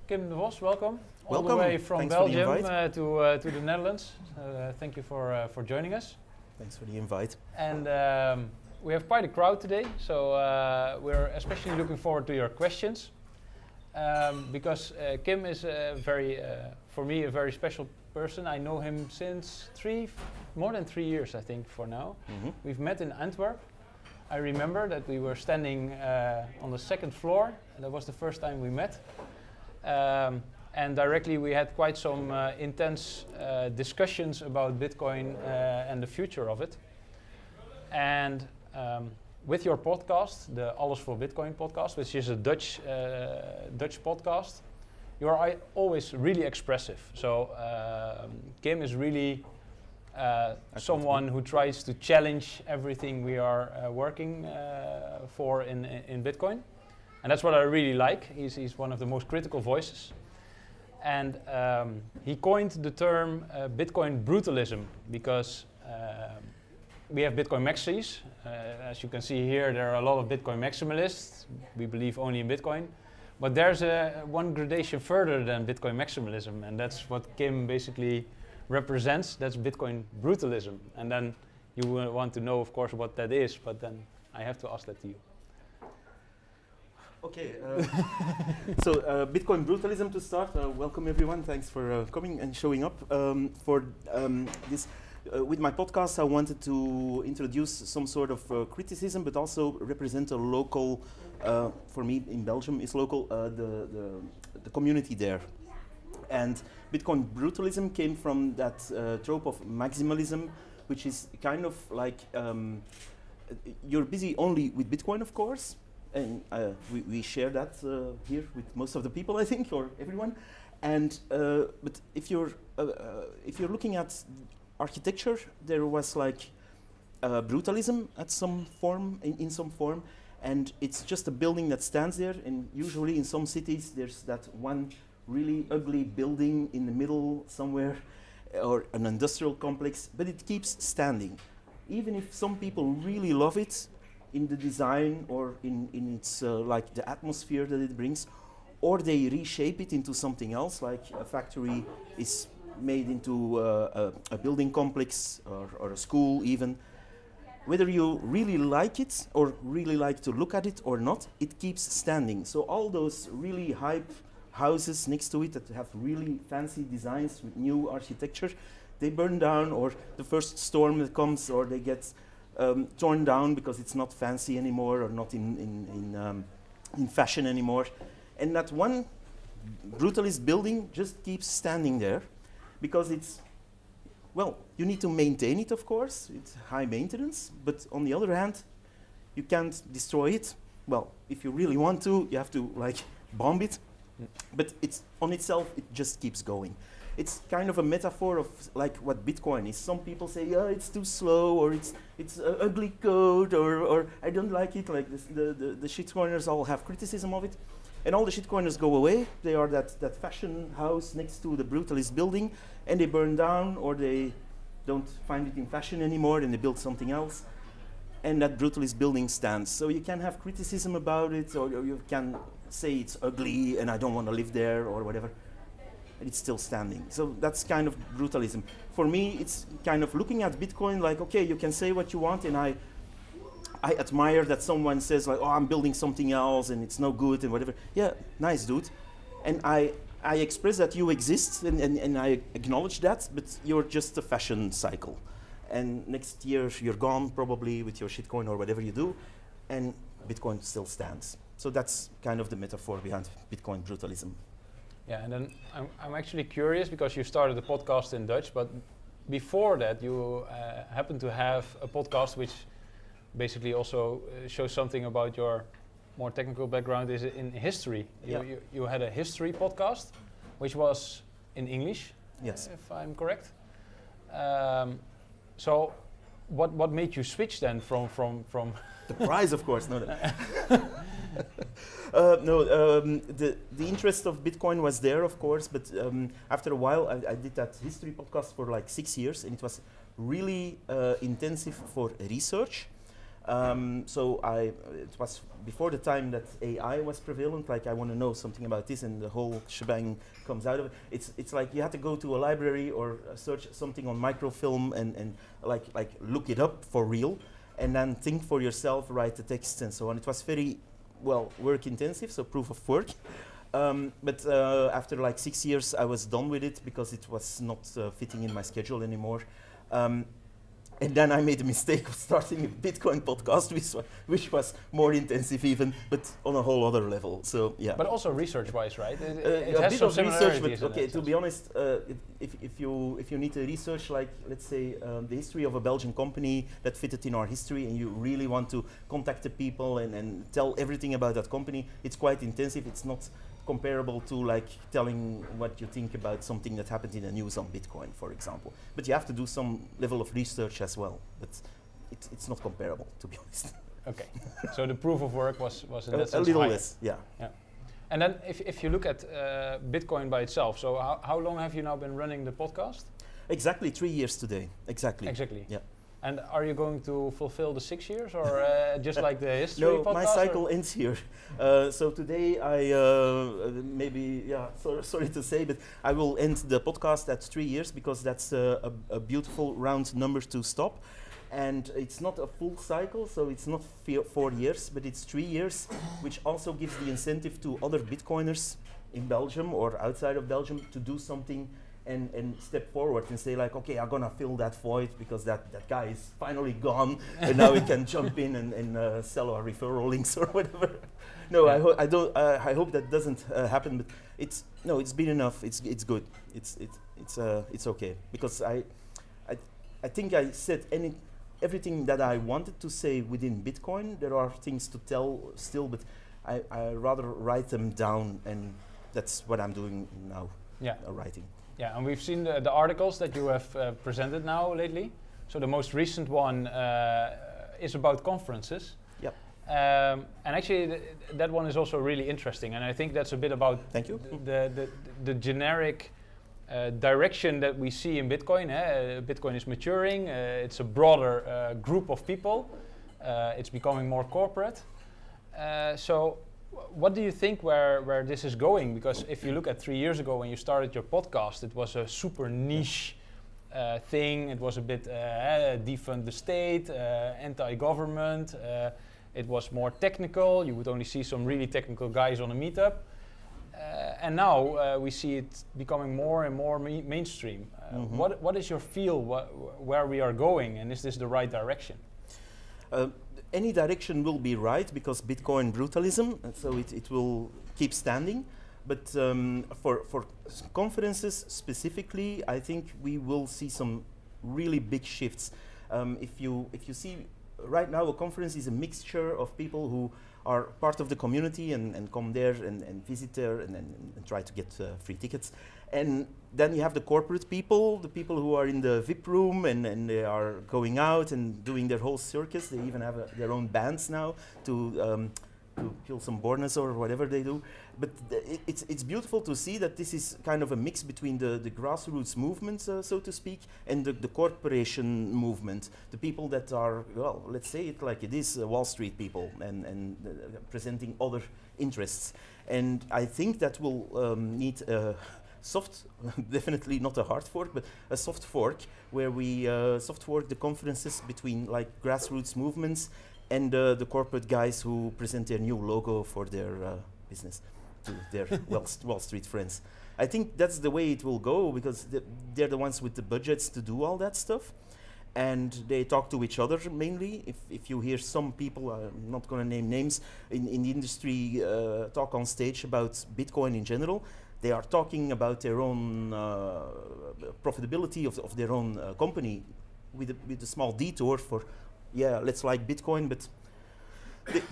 Kim de Vos, welcome. All Welcome. the way from Thanks for the Belgium invite. to the Netherlands. Thank you for joining us. Thanks for the invite. And we have quite a crowd today, so we're especially looking forward to your questions. Because Kim is for me, a very special person. I know him since more than 3 years, I think, for now. Mm-hmm. We've met in Antwerp. I remember that we were standing on the second floor, and that was the first time we met. And directly we had quite some intense discussions about Bitcoin and the future of it. And with your podcast, the Alles voor Bitcoin podcast, which is a Dutch podcast, you are always really expressive. So Kim is really someone who tries to challenge everything we are working for in Bitcoin. And that's what I really like. He's one of the most critical voices. And he coined the term Bitcoin brutalism because we have Bitcoin maxis. As you can see here, there are a lot of Bitcoin maximalists. We believe only in Bitcoin. But there's one gradation further than Bitcoin maximalism, and that's what Kim basically represents. That's Bitcoin brutalism. And then you want to know, of course, what that is, but then I have to ask that to you. Okay, so Bitcoin brutalism to start. Welcome everyone. Thanks for coming and showing up for this. With my podcast, I wanted to introduce some sort of criticism, but also represent a local. For me, in Belgium, is local the community there. And Bitcoin brutalism came from that trope of maximalism, which is kind of like you're busy only with Bitcoin, of course. And we share that here with most of the people, I think, or everyone. And but if you're looking at architecture, there was like brutalism at some form, in some form, and it's just a building that stands there. And usually, in some cities, there's that one really ugly building in the middle somewhere, or an industrial complex, but it keeps standing, even if some people really love it. In the design or in its like the atmosphere that it brings, or they reshape it into something else, like a factory is made into a building complex or a school even. Whether you really like it or really like to look at it or not, it keeps standing. So all those really hype houses next to it that have really fancy designs with new architecture, they burn down, or the first storm that comes, or they get torn down because it's not fancy anymore or not in fashion anymore. And that one brutalist building just keeps standing there because it's, well, you need to maintain it, of course. It's high maintenance, but on the other hand, you can't destroy it. Well, if you really want to, you have to like bomb it, but it's on itself, it just keeps going. It's kind of a metaphor of like what Bitcoin is. Some people say, yeah, it's too slow, or it's ugly code, or I don't like it. Like this, the shitcoiners all have criticism of it, and all the shitcoiners go away. They are that fashion house next to the brutalist building, and they burn down, or they don't find it in fashion anymore, and they build something else, and that brutalist building stands. So you can have criticism about it, or you can say it's ugly and I don't want to live there, or whatever. And it's still standing. So that's kind of brutalism. For me, it's kind of looking at Bitcoin like, okay, you can say what you want, and I admire that someone says like, oh, I'm building something else and it's no good and whatever. Yeah, nice, dude. And I express that you exist, and I acknowledge that, but you're just a fashion cycle. And next year you're gone probably with your shitcoin or whatever you do, and Bitcoin still stands. So that's kind of the metaphor behind Bitcoin brutalism. Yeah, and then I'm actually curious because you started the podcast in Dutch, but before that you happen to have a podcast which basically also shows something about your more technical background is in history. Yeah. You had a history podcast, which was in English, Yes. if I'm correct. So what made you switch then from The prize, of course. No. The interest of Bitcoin was there, of course, but after a while, I did that history podcast for like 6 years, and it was really intensive for research. So it was before the time that AI was prevalent. Like I want to know something about this, and the whole shebang comes out of it. It's like you had to go to a library or search something on microfilm and like look it up for real, and then think for yourself, write the text and so on. It was very work intensive, so proof of work. But after like 6 years, I was done with it because it was not fitting in my schedule anymore. And then I made the mistake of starting a Bitcoin podcast, which was more intensive even, but on a whole other level. So yeah. But also research-wise, right? It has bit some of research, similarities. but okay. To be honest, if you need to research, like let's say the history of a Belgian company that fitted in our history, and you really want to contact the people and tell everything about that company, it's quite intensive. It's not comparable to like telling what you think about something that happened in the news on Bitcoin, for example. But you have to do some level of research as well. But it's not comparable, to be honest. Okay, so the proof of work was in that sense a little higher. less, yeah. And then if you look at Bitcoin by itself, so how long have you now been running the podcast? Exactly 3 years today. Exactly. Yeah. And are you going to fulfill the 6 years, or just like the history No, podcast? my cycle ends here. So today I sorry to say, but I will end the podcast at 3 years because that's a beautiful round number to stop. And it's not a full cycle, so it's not 4 years, but it's 3 years, which also gives the incentive to other Bitcoiners in Belgium or outside of Belgium to do something and step forward and say like, okay, I'm gonna fill that void because that guy is finally gone, and now we can jump in and sell our referral links or whatever. No, yeah. I hope that doesn't happen. But it's been enough. It's good. It's okay because I think I said everything that I wanted to say within Bitcoin. There are things to tell still, but I rather write them down, and that's what I'm doing now. Yeah, writing. Yeah, and we've seen the articles that you have presented now lately. So the most recent one is about conferences. Yep. And actually, that one is also really interesting. And I think that's a bit about Thank you. The generic direction that we see in Bitcoin. Bitcoin is maturing. It's a broader group of people. It's becoming more corporate. So what do you think where this is going? Because if you look at 3 years ago when you started your podcast, it was a super niche thing. It was a bit defund the state, anti-government. It was more technical. You would only see some really technical guys on a meetup. And now we see it becoming more and more mainstream. What is your feel where we are going, and is this the right direction? Any direction will be right because Bitcoin brutalism, so it will keep standing. But for conferences specifically, I think we will see some really big shifts. If you see right now, a conference is a mixture of people who are part of the community and come there and visit there and try to get free tickets. And then you have the corporate people, the people who are in the VIP room and they are going out and doing their whole circus. They even have their own bands now to kill some boredom or whatever they do. But it's beautiful to see that this is kind of a mix between the grassroots movement, so to speak, and the corporation movement. The people that are, well, let's say it like it is, Wall Street people and presenting other interests. And I think that will need soft, definitely not a hard fork, but a soft fork, where we soft fork the conferences between like grassroots movements and the corporate guys who present their new logo for their business to their Wall Street friends. I think that's the way it will go because they're the ones with the budgets to do all that stuff. And they talk to each other mainly. If you hear some people, I'm not going to name names, in the industry talk on stage about Bitcoin in general, they are talking about their own profitability of their own company with a small detour for, yeah, let's like Bitcoin, but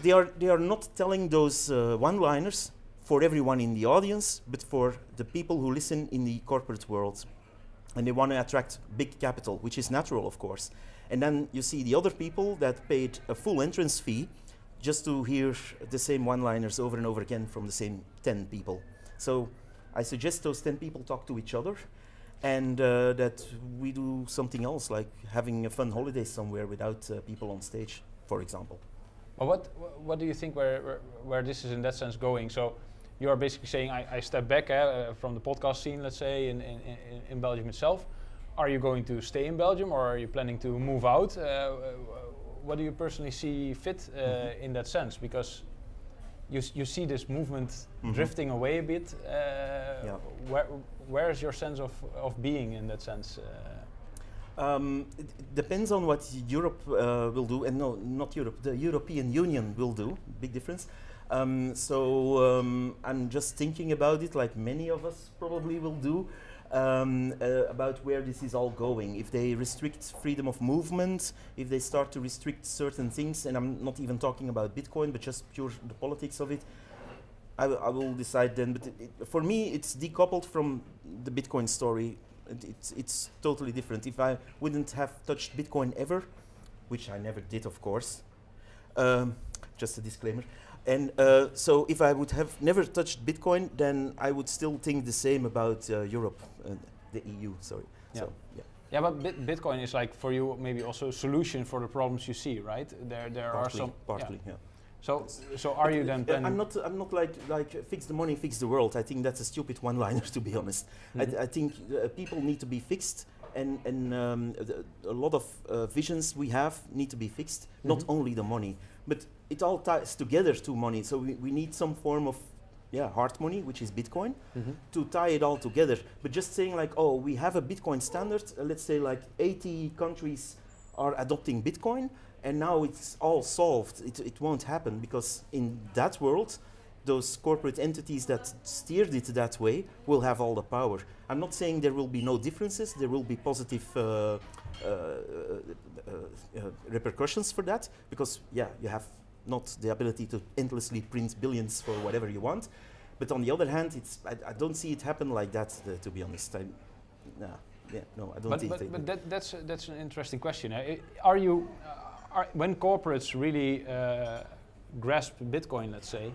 they are not telling those one-liners for everyone in the audience, but for the people who listen in the corporate world. And they want to attract big capital, which is natural, of course. And then you see the other people that paid a full entrance fee just to hear the same one-liners over and over again from the same 10 people. So I suggest those 10 people talk to each other and that we do something else, like having a fun holiday somewhere without people on stage. for example. Well, what do you think where this is in that sense going? So you are basically saying I step back from the podcast scene, let's say, in Belgium itself. Are you going to stay in Belgium, or are you planning to move out? What do you personally see fit in that sense? Because you see this movement drifting away a bit. Where is your sense of being in that sense? It depends on what Europe will do, and no, not Europe, the European Union will do, big difference. I'm just thinking about it, like many of us probably will do, about where this is all going. If they restrict freedom of movement, if they start to restrict certain things, and I'm not even talking about Bitcoin, but just pure the politics of it, I will decide then. But for me, it's decoupled from the Bitcoin story. It's totally different. If I wouldn't have touched Bitcoin ever, which I never did, of course, just a disclaimer. And so if I would have never touched Bitcoin, then I would still think the same about Europe, the EU, sorry. Yeah. So, yeah. Yeah, but Bitcoin is like for you maybe also a solution for the problems you see, right? There are some partly, yeah. So are you then planning? I'm not like fix the money, fix the world. I think that's a stupid one-liner, to be honest. I think people need to be fixed, and a lot of visions we have need to be fixed. Not only the money, but it all ties together to money. So we need some form of hard money, which is Bitcoin, to tie it all together. But just saying like, oh, we have a Bitcoin standard. Let's say like 80 countries are adopting Bitcoin. And now it's all solved. It won't happen, because in that world, those corporate entities that steered it that way will have all the power. I'm not saying there will be no differences. There will be positive repercussions for that, because you have not the ability to endlessly print billions for whatever you want. But on the other hand, I don't see it happen like that, to be honest. I don't think. But that's an interesting question. Are you? When corporates really grasp Bitcoin, let's say,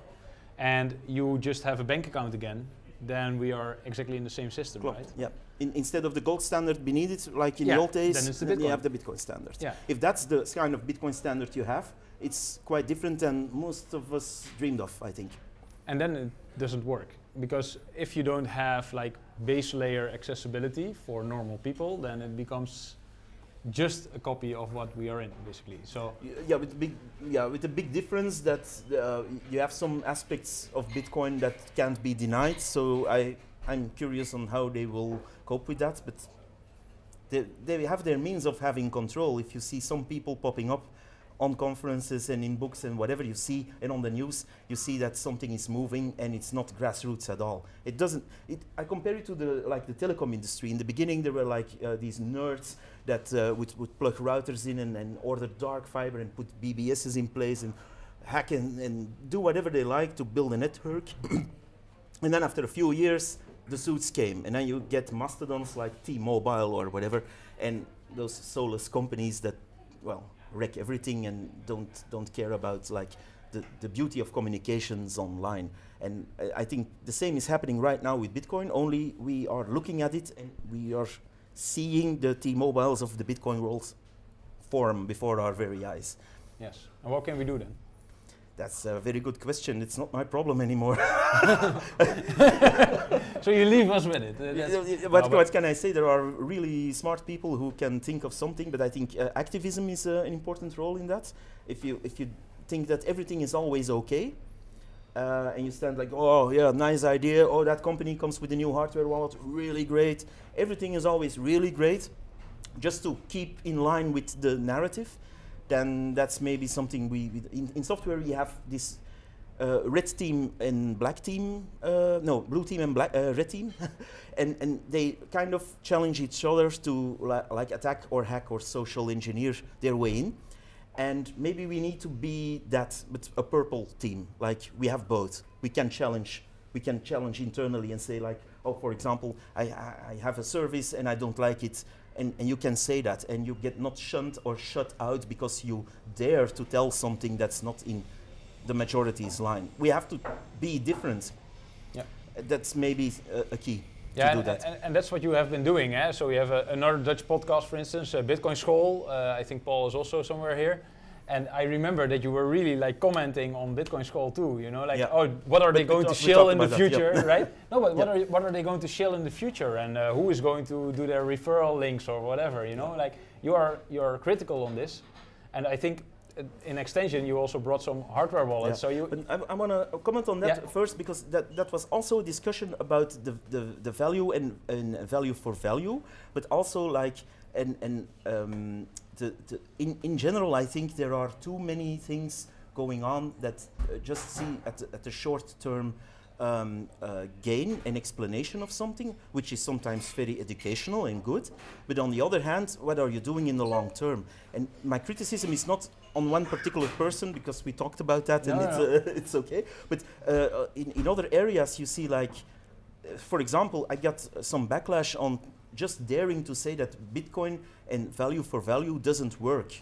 and you just have a bank account again, then we are exactly in the same system, right? Yeah. Instead of the gold standard beneath it, like in the old days, then you have the Bitcoin standard. Yeah. If that's the kind of Bitcoin standard you have, it's quite different than most of us dreamed of, I think. And then it doesn't work, because if you don't have like base layer accessibility for normal people, then it becomes just a copy of what we are in, basically. So with the big difference that you have some aspects of Bitcoin that can't be denied. So I'm curious on how they will cope with that. But they have their means of having control. If you see some people popping up on conferences and in books and whatever you see, and on the news, you see that something is moving, and it's not grassroots at all. It doesn't. I compare it to the telecom industry. In the beginning, there were like these nerds that would plug routers in and order dark fiber and put BBSs in place and hack and do whatever they like to build a network. And then after a few years, the suits came, and then you get mastodons like T-Mobile or whatever, and those soulless companies that, well, wreck everything and don't care about like the beauty of communications online. And I think the same is happening right now with Bitcoin, only we are looking at it and we are seeing the T-Mobiles of the Bitcoin world form before our very eyes. Yes. And what can we do then? That's a very good question. It's not my problem anymore. So you leave us with it. What can I say? There are really smart people who can think of something, but I think activism is an important role in that. If you think that everything is always okay, and you stand like, oh yeah, nice idea, oh that company comes with a new hardware wallet, really great, everything is always really great, just to keep in line with the narrative, then that's maybe something in software we have this red team and black team, blue team and red team, and they kind of challenge each other to like attack or hack or social engineer their way in. And maybe we need to be that, but a purple team. Like we have both. We can challenge internally and say like, oh, for example, I have a service and I don't like it, and you can say that, and you get not shunned or shut out because you dare to tell something that's not in the majority's line. We have to be different. Yeah, that's maybe a key. Yeah, and that's what you have been doing. So we have another Dutch podcast, for instance, Bitcoin School. I think Paul is also somewhere here. And I remember that you were really like commenting on Bitcoin Skull too, you know, like, Yeah. oh, what are they We going to we shill talked in the about that, future, yeah. right? No, but Yeah. what are they going to shill in the future, and who is going to do their referral links or whatever, you know? Like, you're critical on this, and I think in extension you also brought some hardware wallets. Yeah. So you, But I want to comment on that Yeah. first, because that was also a discussion about the value and value for value, but also like in general, I think there are too many things going on that just see at the short term gain and explanation of something, which is sometimes very educational and good. But on the other hand, what are you doing in the long term? And my criticism is not on one particular person, because we talked about that, and it's okay. But in other areas, you see, like, for example, I got some backlash on just daring to say that Bitcoin and value for value doesn't work,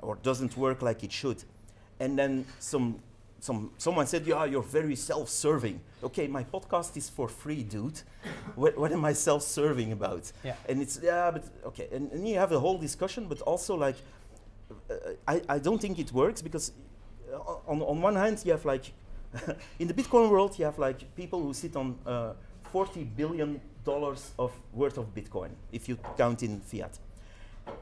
or doesn't work like it should. And then someone said, yeah, you're very self-serving. Okay, my podcast is for free, dude. What am I self-serving about? Yeah. And it's, yeah, but okay. And you have a whole discussion, but also like, I don't think it works, because on one hand, you have like, in the Bitcoin world, you have like people who sit on $40 billion of worth of Bitcoin, if you count in fiat.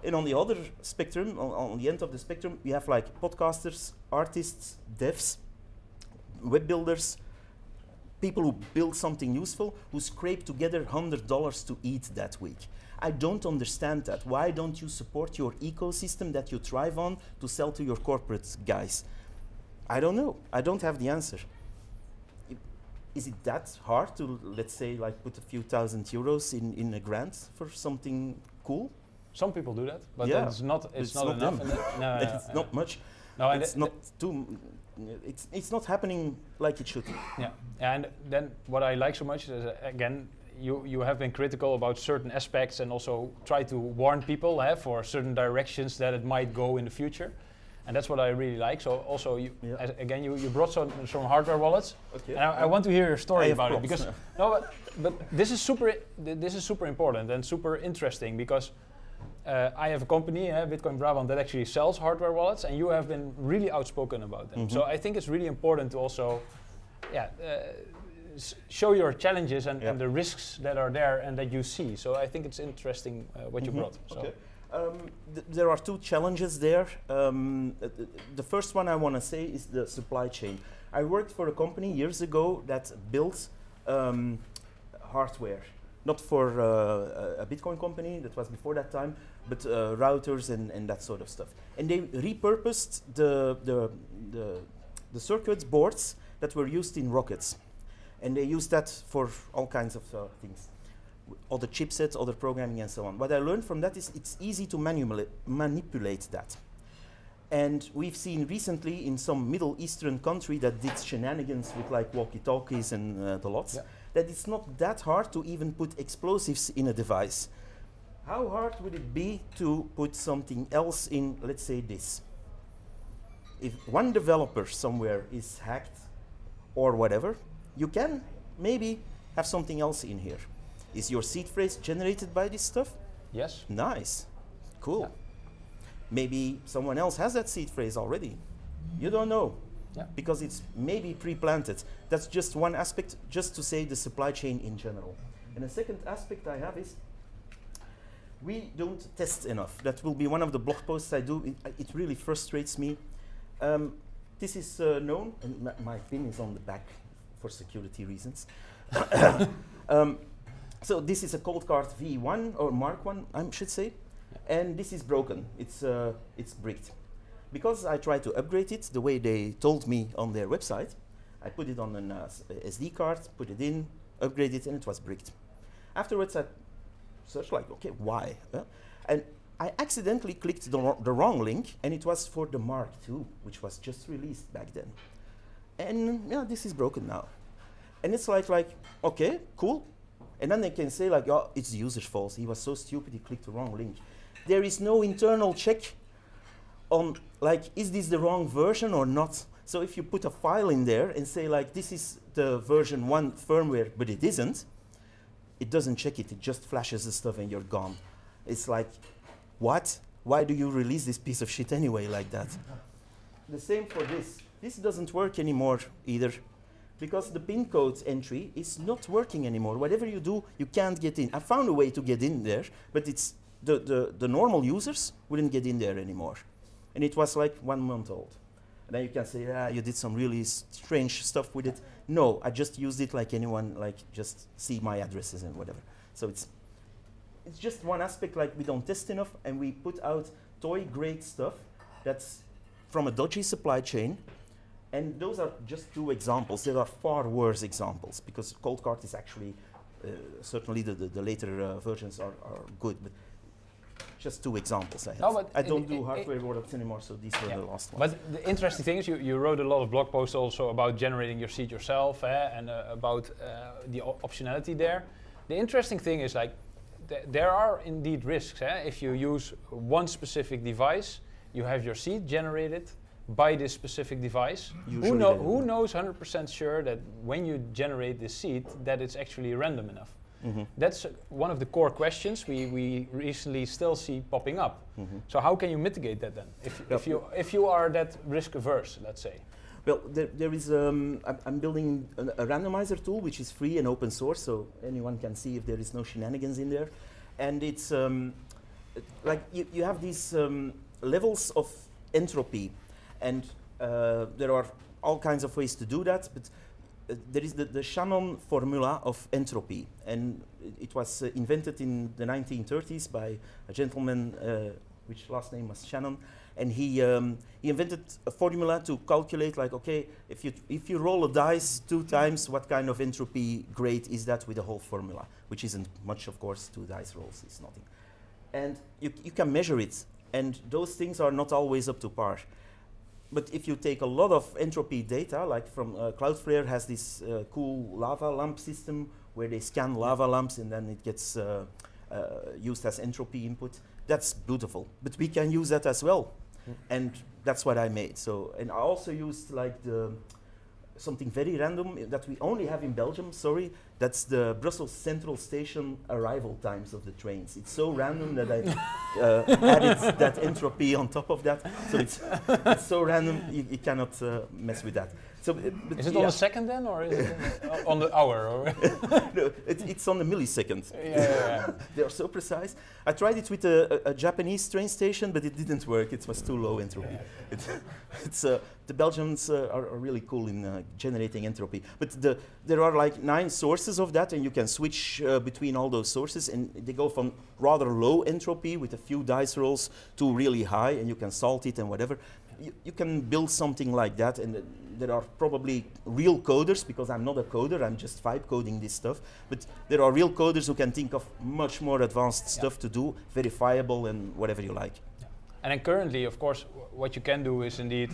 And on the other spectrum, on the end of the spectrum, we have like podcasters, artists, devs, web builders, people who build something useful, who scrape together $100 to eat that week. I don't understand that. Why don't you support your ecosystem that you thrive on to sell to your corporate guys? I don't know. I don't have the answer. Is it that hard to, let's say, like put a few €1,000 in a grant for something cool? some people do that, but Yeah, it's not it's not not enough. them. No, It's not much. No, and It's not too. It's not happening like it should. Yeah, and then what I like so much is, again, you have been critical about certain aspects and also try to warn people for certain directions that it might go in the future. And that's what I really like. So also, again, you brought some hardware wallets. Okay. And I want to hear your story about it, props. because but this is super important and super interesting, because I have a company, Bitcoin Brabant, that actually sells hardware wallets, and you have been really outspoken about them. So I think it's really important to also, show your challenges and the risks that are there and that you see. So I think it's interesting what you brought. So. Okay. There are two challenges there. The first one I want to say is the supply chain. I worked for a company years ago that built hardware, not for a Bitcoin company, that was before that time, but routers and that sort of stuff. And they repurposed the circuit boards that were used in rockets. And they used that for all kinds of things. Other chipsets, other programming, and so on. What I learned from that is it's easy to manipulate that. And we've seen recently in some Middle Eastern country that did shenanigans with like walkie-talkies and the lots, that it's not that hard to even put explosives in a device. How hard would it be to put something else in, let's say this? If one developer somewhere is hacked or whatever, you can maybe have something else in here. Is your seed phrase generated by this stuff? Yes. Nice. Cool. Yeah. Maybe someone else has that seed phrase already. You don't know. Yeah. Because it's maybe pre-planted. That's just one aspect, just to say the supply chain in general. And the second aspect I have is we don't test enough. That will be one of the blog posts I do. It really frustrates me. This is known, and my pin is on the back for security reasons. So this is a Cold Card V1 or Mark 1, I should say, and this is broken. It's bricked. Because I tried to upgrade it the way they told me on their website, I put it on an SD card, put it in, upgrade it, and it was bricked. Afterwards, I searched like, okay, why? And I accidentally clicked the wrong link, and it was for the Mark II, which was just released back then. And yeah, this is broken now. And it's like, okay, cool. And then they can say like, oh, it's the user's fault. He was so stupid, he clicked the wrong link. There is no internal check on like, is this the wrong version or not? So if you put a file in there and say like, this is the version 1 firmware, but it isn't, it doesn't check it. It just flashes the stuff and you're gone. It's like, what? why do you release this piece of shit anyway like that? The same for this. This doesn't work anymore either, because the pin code entry is not working anymore. Whatever you do, you can't get in. I found a way to get in there, but it's the normal users wouldn't get in there anymore. And it was like 1 month old. And then you can say, you did some really strange stuff with it. No, I just used it like anyone, like just see my addresses and whatever. So it's just one aspect, like we don't test enough, and we put out toy-grade stuff that's from a dodgy supply chain. And those are just 2 examples. There are far worse examples, because Coldcard is actually, certainly the later versions are good, but just 2 examples I have. No, but I don't do hardware products anymore, so these were the last ones. But the interesting thing is you wrote a lot of blog posts also about generating your seed yourself and about the optionality there. The interesting thing is like there are indeed risks. If you use one specific device, you have your seed generated by this specific device. Who knows 100% sure that when you generate this seed that it's actually random enough? Mm-hmm. That's one of the core questions we recently still see popping up. Mm-hmm. So how can you mitigate that then? If you are that risk averse, let's say. Well, there is I'm building a randomizer tool which is free and open source, so anyone can see if there is no shenanigans in there. And it's like you have these levels of entropy, and there are all kinds of ways to do that, but there is the Shannon formula of entropy, and it was invented in the 1930s by a gentleman, which last name was Shannon, and he invented a formula to calculate, like, okay, if you roll a dice 2 times, what kind of entropy grade is that with the whole formula, which isn't much, of course. 2 dice rolls is nothing, and you can measure it, and those things are not always up to par. But if you take a lot of entropy data, like from Cloudflare has this cool lava lamp system where they scan lava lamps and then it gets used as entropy input, that's beautiful. But we can use that as well. And that's what I made. So, and I also used like something very random that we only have in Belgium, sorry. That's the Brussels Central Station arrival times of the trains. It's so random that I added that entropy on top of that. So it's so random, you cannot mess with that. So, is it on the second then, or is it on the hour? Or no, it's on the millisecond. Yeah. They are so precise. I tried it with a Japanese train station, but it didn't work. It was too low entropy. Yeah. The Belgians are really cool in generating entropy. But there are like 9 sources of that, and you can switch between all those sources, and they go from rather low entropy with a few dice rolls to really high, and you can salt it and whatever. You can build something like that, and there are probably real coders, because I'm not a coder, I'm just vibe coding this stuff, but there are real coders who can think of much more advanced stuff to do, verifiable and whatever you like. Yeah. And then currently, of course, what you can do is indeed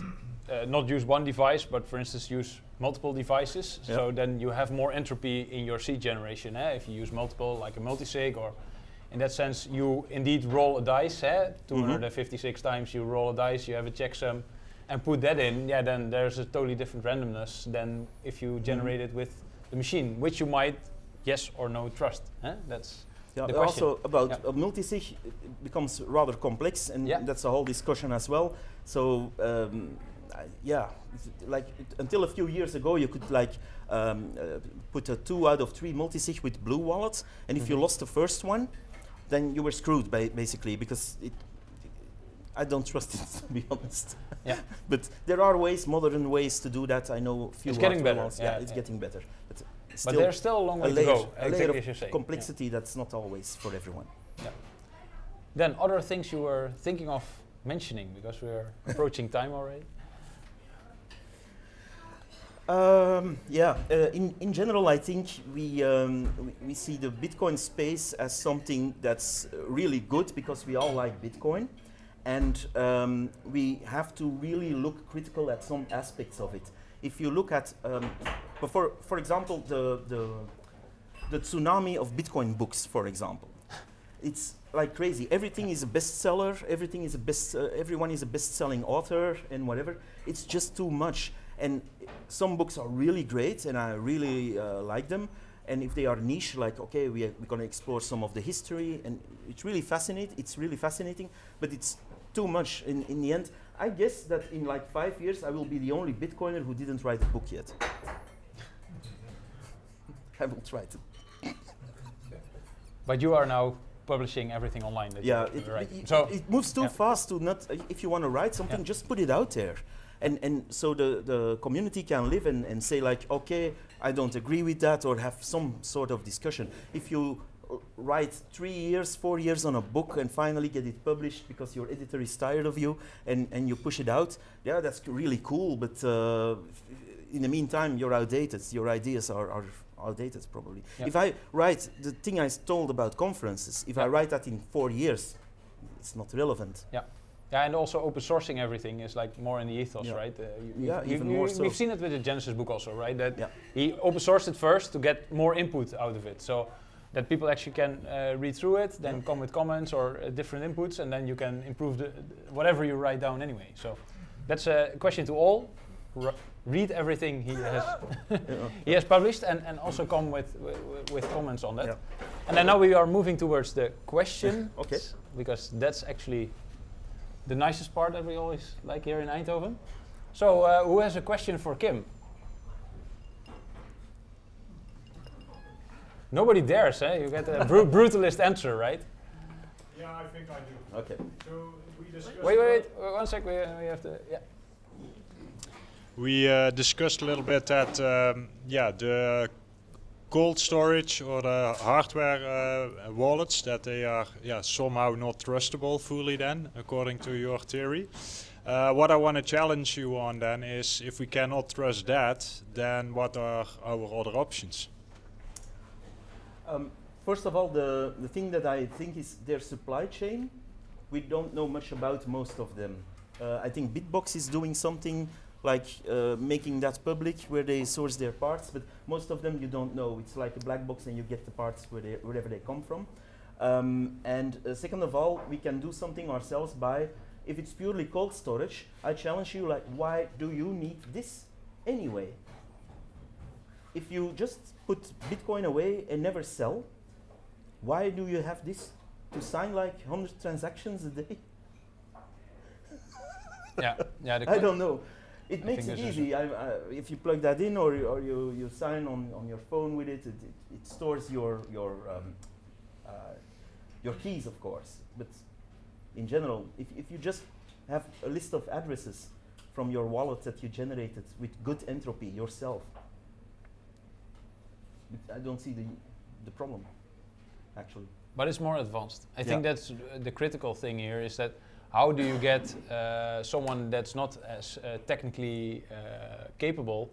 not use one device, but for instance use multiple devices, so then you have more entropy in your seed generation. If you use multiple, like a multisig, or in that sense, you indeed roll a dice. 256 times you roll a dice, you have a checksum, and put that in. Yeah, then there's a totally different randomness than if you generate it with the machine, which you might yes or no trust. That's the question. Also about a multisig, it becomes rather complex, and that's a whole discussion as well. So until a few years ago, you could like put a 2 out of 3 multisig with Blue Wallet, and if you lost the first one, then you were screwed basically, because I don't trust it, to be honest. Yeah. But there are modern ways to do that. I know a few. It's getting better. It's getting better. But there's still a long way to go. A layer of complexity that's not always for everyone. Yeah. Then other things you were thinking of mentioning, because we're approaching time already. In general, I think we see the Bitcoin space as something that's really good, because we all like Bitcoin, and we have to really look critical at some aspects of it. If you look at, for example, the tsunami of Bitcoin books, for example, it's like crazy. Everything is a bestseller. Everyone is a best-selling author and whatever. It's just too much. And some books are really great, and I really like them. And if they are niche, like okay, we're going to explore some of the history, and it's really fascinating. But it's too much in the end. I guess that in like 5 years, I will be the only Bitcoiner who didn't write a book yet. I will try to. But you are now publishing everything online. That Yeah, you write. it moves too fast to not. If you want to write something, just put it out there, and so the community can live and say like, okay, I don't agree with that, or have some sort of discussion. If you write 3 years, 4 years on a book and finally get it published because your editor is tired of you and you push it out, yeah, that's really cool. But in the meantime, you're outdated. Your ideas are outdated probably. Yep. If I write the thing I told about conferences, if I write that in 4 years, it's not relevant. Yeah, and also open sourcing everything is like more in the ethos, right? Even more so. We've seen it with the Genesis book also, right? That he open sourced it first to get more input out of it, so that people actually can read through it, then come with comments or different inputs, and then you can improve whatever you write down anyway. So that's a question to all. Read everything he has he has published, and also come with comments on that. Yeah. And then now we are moving towards the question, because that's actually the nicest part that we always like here in Eindhoven. So who has a question for Kim? Nobody dares, eh? You get a brutalist answer, right? Yeah, I think I do. Okay. So we discussed. Wait, 1 sec. We have to. Yeah. We discussed a little bit that the cold storage or the hardware wallets, that they are somehow not trustable fully then, according to your theory. What I want to challenge you on then is, if we cannot trust that, then what are our other options? First of all, the thing that I think is their supply chain. We don't know much about most of them. I think Bitbox is doing something like making that public, where they source their parts, but most of them you don't know. It's like a black box and you get the parts wherever they come from. Second of all, we can do something ourselves by, if it's purely cold storage, I challenge you, like, why do you need this anyway? If you just put Bitcoin away and never sell, why do you have this to sign like 100 transactions a day? I don't know. It makes it easy. If you plug that in, or you sign on your phone with it, it stores your keys, of course. But in general, if you just have a list of addresses from your wallet that you generated with good entropy yourself, I don't see the problem, actually. But it's more advanced. I think that's the critical thing here, is that how do you get someone that's not as technically capable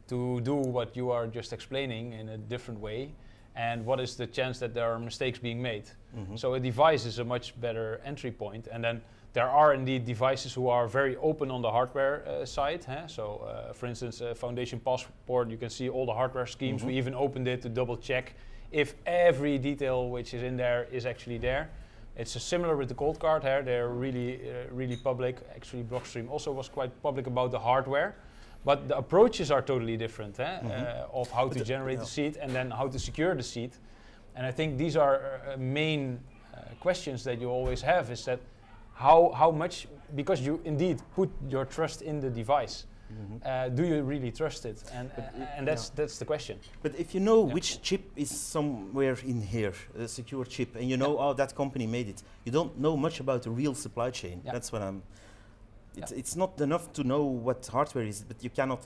to do what you are just explaining in a different way, and what is the chance that there are mistakes being made? Mm-hmm. So a device is a much better entry point, and then there are indeed devices who are very open on the hardware side. So for instance, Foundation Passport, you can see all the hardware schemes. Mm-hmm. We even opened it to double check if every detail which is in there is actually there. It's similar with the Cold Card here. They're really public. Actually, Blockstream also was quite public about the hardware. But the approaches are totally different, of how to generate the seed and then how to secure the seed. And I think these are main questions that you always have, is that how much, because you indeed put your trust in the device, do you really trust it? And that's the question. But if you know which chip is somewhere in here, a secure chip, and you know, that company made it, you don't know much about the real supply chain. That's what I'm... It's not enough to know what hardware is, but you cannot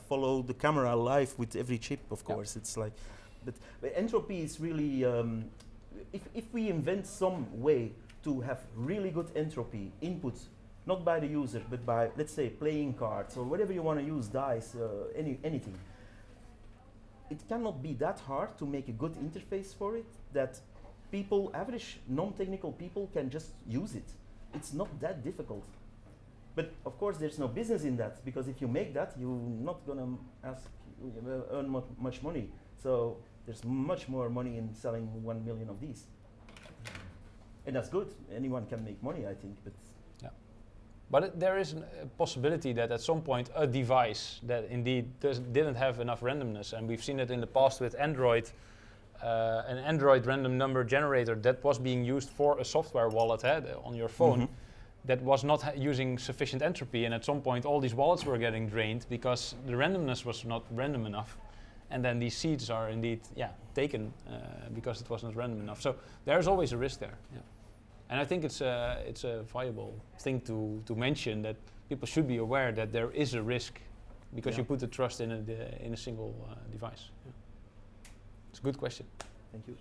follow the camera live with every chip, of course. It's like... But entropy is really... if we invent some way to have really good entropy input, not by the user, but by, let's say, playing cards or whatever you want to use, dice, anything. It cannot be that hard to make a good interface for it, that people, average non-technical people, can just use it. It's not that difficult. But of course there's no business in that, because if you make that, you're not going to earn much money. So there's much more money in selling 1 million of these. And that's good. Anyone can make money, I think. But there is a possibility that at some point a device that indeed didn't have enough randomness, and we've seen it in the past with Android, an Android random number generator that was being used for a software wallet on your phone, that was not using sufficient entropy, and at some point all these wallets were getting drained because the randomness was not random enough, and then these seeds are indeed taken because it wasn't random enough. So there's always a risk there. Yeah. And I think it's a viable thing to mention, that people should be aware that there is a risk because you put the trust in a single device. Yeah. It's a good question. Thank you.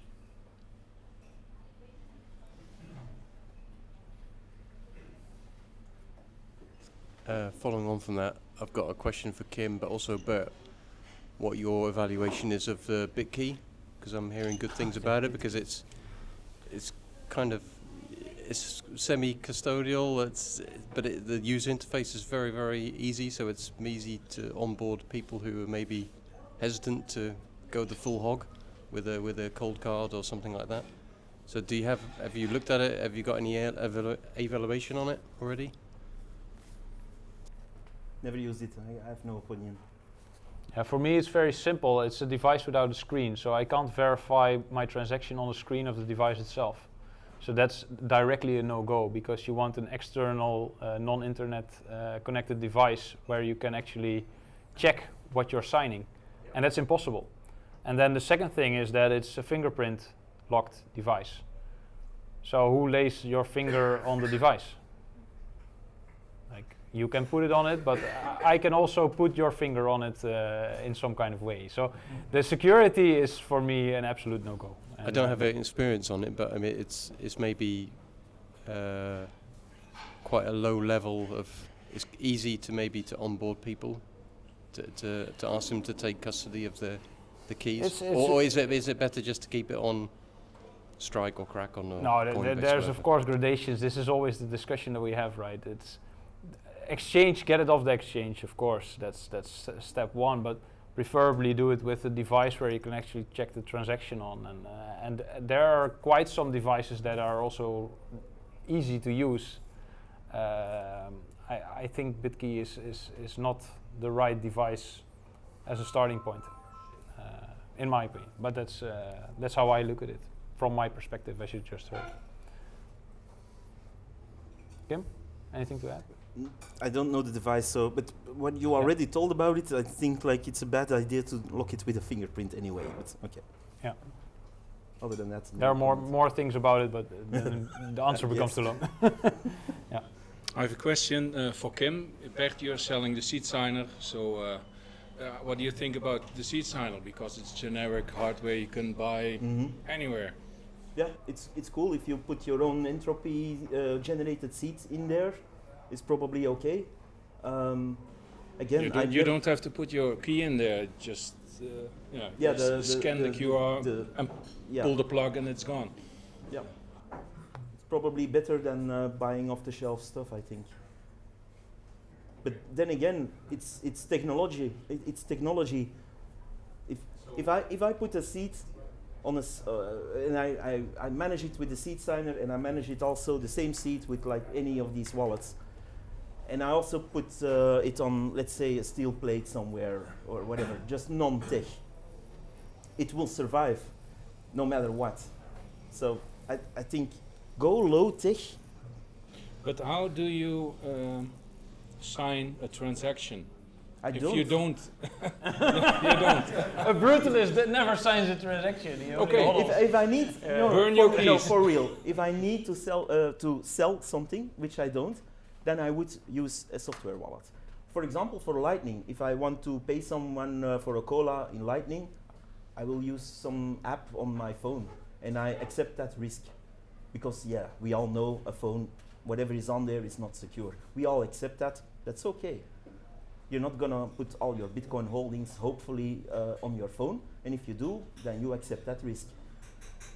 Following on from that, I've got a question for Kim, but also Bert. What your evaluation is of the BitKey? Because I'm hearing good things about it. Because it's kind of semi-custodial. But the user interface is very, very easy. So it's easy to onboard people who are maybe hesitant to go the full hog with a cold card or something like that. So have you looked at it? Have you got any evaluation on it already? Never used it. I have no opinion. Yeah, for me, it's very simple. It's a device without a screen, so I can't verify my transaction on the screen of the device itself. So that's directly a no-go, because you want an external, non-internet connected device where you can actually check what you're signing, and that's impossible. And then the second thing is that it's a fingerprint locked device. So who lays your finger on the device? Like, you can put it on it, but I can also put your finger on it in some kind of way. So the security is for me an absolute no-go. I don't have any experience on it, but I mean it's maybe quite a low level of. It's easy to maybe to onboard people, to ask them to take custody of the keys, or is it better just to keep it on Strike or Crack on the? No, there's of course gradations. This is always the discussion that we have, right? It's exchange, get it off the exchange, of course. That's step one, but preferably do it with a device where you can actually check the transaction on. And there are quite some devices that are also easy to use. I think BitKey is not the right device as a starting point, in my opinion. But that's how I look at it from my perspective, as you just heard. Kim, anything to add? I don't know the device, but what you already told about it, I think like it's a bad idea to lock it with a fingerprint anyway. But okay. Yeah. Other than that, there are more things about it, but the answer becomes too long. Yeah. I have a question for Kim. Bert, you're selling the seed signer, so what do you think about the seed signer? Because it's generic hardware you can buy anywhere. Yeah, it's cool if you put your own entropy generated seeds in there. It's probably okay. Again, you don't have to put your key in there. Just scan the QR and pull the plug, and it's gone. Yeah, it's probably better than buying off-the-shelf stuff, I think. But then again, it's technology. It's technology. If I put a seed on and I manage it with the seed signer, and I manage it also the same seed with like any of these wallets. And I also put it on, let's say, a steel plate somewhere or whatever, just non-tech. It will survive no matter what. So I think go low-tech. But how do you sign a transaction? If you don't, you don't. A brutalist that never signs a transaction. Okay. If I need, burn your keys. No, for real. If I need to sell something, which I don't, then I would use a software wallet. For example, for Lightning, if I want to pay someone for a cola in Lightning, I will use some app on my phone, and I accept that risk. Because we all know a phone, whatever is on there is not secure. We all accept that. That's okay. You're not gonna put all your Bitcoin holdings, hopefully, on your phone, and if you do, then you accept that risk.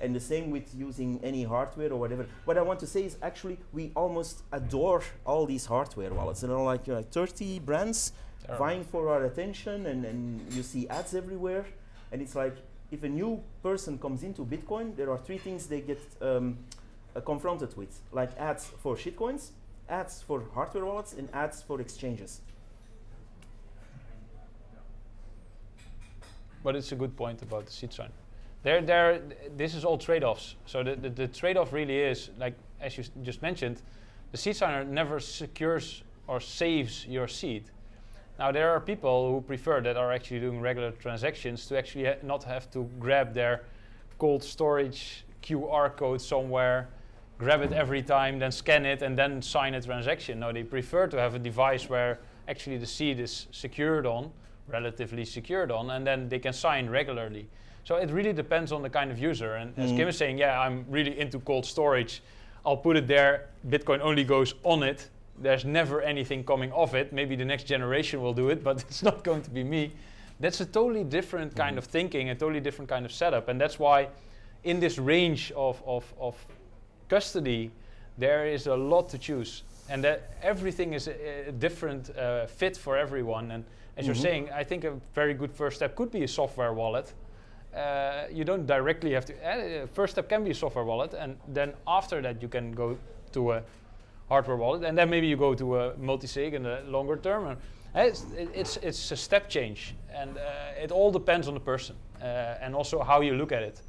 And the same with using any hardware or whatever. What I want to say is actually we almost adore all these hardware wallets. There are like 30 brands vying for our attention, and you see ads everywhere. And it's like if a new person comes into Bitcoin, there are three things they get confronted with, like ads for shitcoins, ads for hardware wallets and ads for exchanges. But it's a good point about the seed sign. This is all trade-offs. So the trade-off really is, like as you just mentioned, the seed signer never secures or saves your seed. Now there are people who prefer that are actually doing regular transactions to actually not have to grab their cold storage QR code somewhere, grab it every time, then scan it, and then sign a transaction. No, they prefer to have a device where actually the seed is secured on, relatively secured on, and then they can sign regularly. So it really depends on the kind of user. And as Kim is saying, yeah, I'm really into cold storage. I'll put it there. Bitcoin only goes on it. There's never anything coming off it. Maybe the next generation will do it, but it's not going to be me. That's a totally different kind of thinking, a totally different kind of setup. And that's why in this range of custody, there is a lot to choose. And that everything is a different fit for everyone. And as you're saying, I think a very good first step could be a software wallet. You don't directly have to, first step can be a software wallet, and then after that you can go to a hardware wallet, and then maybe you go to a multi-sig in the longer term. It's a step change, and it all depends on the person and also how you look at it.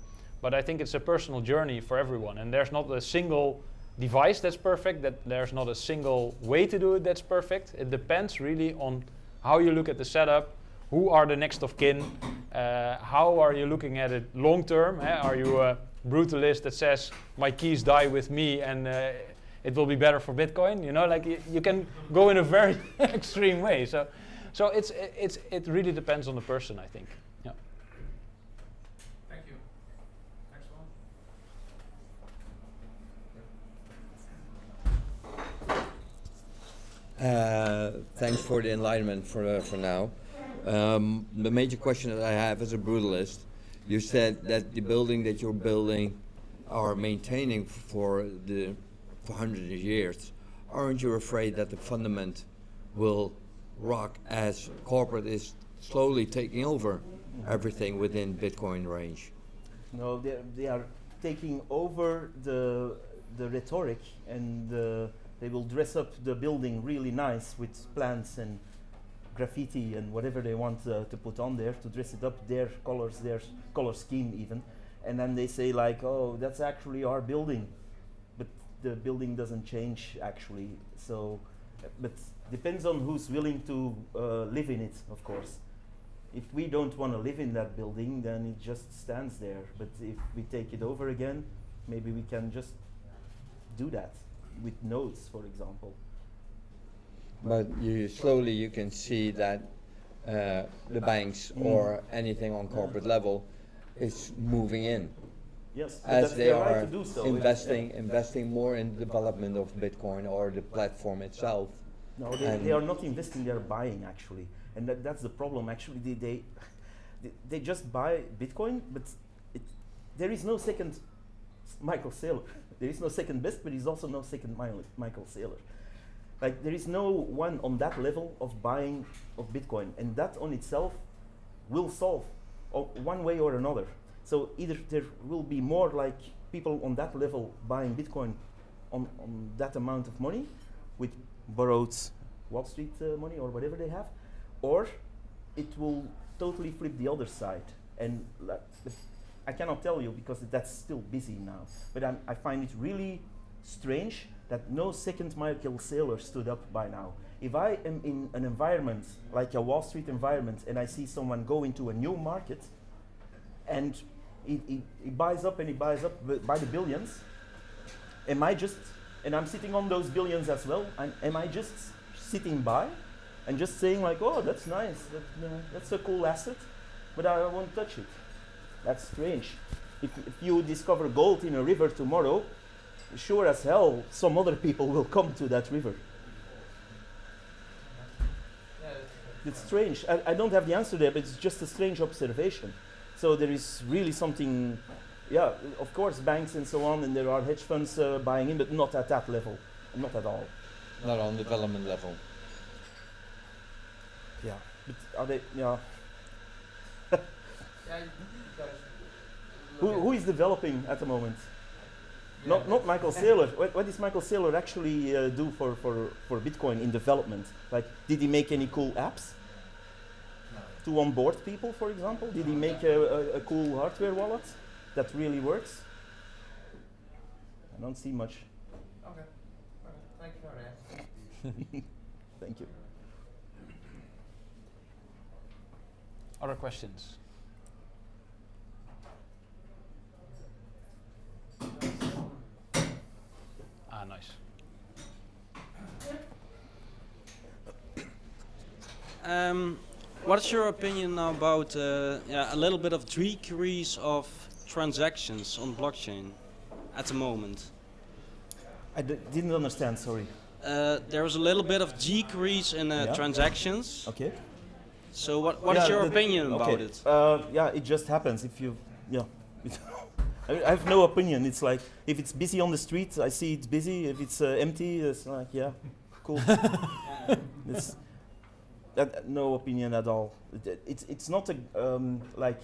But I think it's a personal journey for everyone, and there's not a single device that's perfect, that there's not a single way to do it that's perfect. It depends really on how you look at the setup, who are the next of kin, how are you looking at it long term? Are you a brutalist that says my keys die with me and it will be better for Bitcoin? You know, like you can go in a very extreme way. So it really depends on the person, I think. Yeah. Thank you. Next one. Thanks for the enlightenment for now. The major question that I have as a brutalist, you said that the building that you're building are maintaining for hundreds of years. Aren't you afraid that the fundament will rock as corporate is slowly taking over everything within Bitcoin range? No, they are taking over the rhetoric, and they will dress up the building really nice with plants and graffiti and whatever they want to put on there to dress it up, their colors, their color scheme even. And then they say like, oh, that's actually our building. But the building doesn't change actually. So, but depends on who's willing to live in it, of course. If we don't want to live in that building, then it just stands there. But if we take it over again, maybe we can just do that with nodes, for example. But slowly you can see that the banks or anything on corporate level is moving in. Yes, as they right are to do so. investing more in the development of Bitcoin or the platform itself. No, they are not investing; they are buying actually, and that's the problem. Actually, they just buy Bitcoin, but there is no second Michael Saylor. There is no second best, but there's also no second Michael Saylor. Like there is no one on that level of buying of Bitcoin, and that on itself will solve one way or another. So either there will be more like people on that level buying Bitcoin on that amount of money with borrowed Wall Street money or whatever they have, or it will totally flip the other side. And I cannot tell you because that's still busy now, but I find it really strange that no second Michael Saylor stood up by now. If I am in an environment like a Wall Street environment and I see someone go into a new market and he buys up and he buys up by the billions, am I just, and I'm sitting on those billions as well, am I just sitting by and just saying like, oh, that's nice, that's a cool asset, but I won't touch it? That's strange. If you discover gold in a river tomorrow, sure as hell some other people will come to that river. It's strange. I don't have the answer there, but it's just a strange observation. So there is really something, yeah, of course banks and so on, and there are hedge funds buying in, but not at that level, not at all. Not on development level. Yeah, but are they, yeah. Who is developing at the moment? Not Michael Saylor. What does Michael Saylor actually do for Bitcoin in development? Like, did he make any cool apps to onboard people, for example? Did he make a cool hardware wallet that really works? I don't see much. Okay. Thank you for that. Thank you. Other questions? Nice. What's your opinion about a little bit of decrease of transactions on blockchain at the moment? I didn't understand, sorry. There was a little bit of decrease in transactions. Okay. So what is your opinion about it? Yeah, it just happens if you, I have no opinion. It's like, if it's busy on the street, I see it's busy. If it's empty, it's like, yeah, cool. It's no opinion at all. It's not a, like,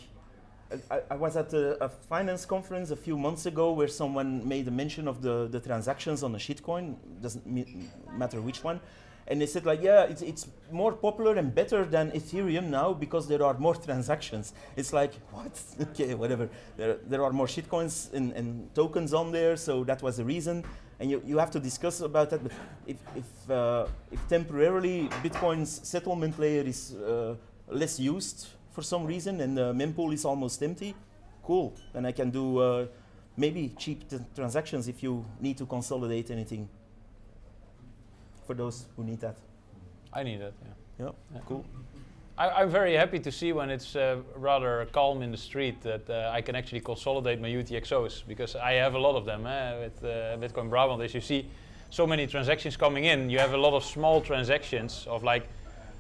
I was at a finance conference a few months ago where someone made a mention of the transactions on a shitcoin, doesn't matter which one. And they said, like, yeah, it's more popular and better than Ethereum now because there are more transactions. It's like, what? Okay, whatever. There are more shitcoins and tokens on there, so that was the reason. And you have to discuss about that. But if temporarily Bitcoin's settlement layer is less used for some reason and the mempool is almost empty, cool. Then I can do maybe cheap transactions if you need to consolidate anything. For those who need that. I need it, yeah. Yeah, cool. I'm very happy to see when it's rather calm in the street that I can actually consolidate my UTXOs, because I have a lot of them with Bitcoin Brabant. As you see so many transactions coming in, you have a lot of small transactions of like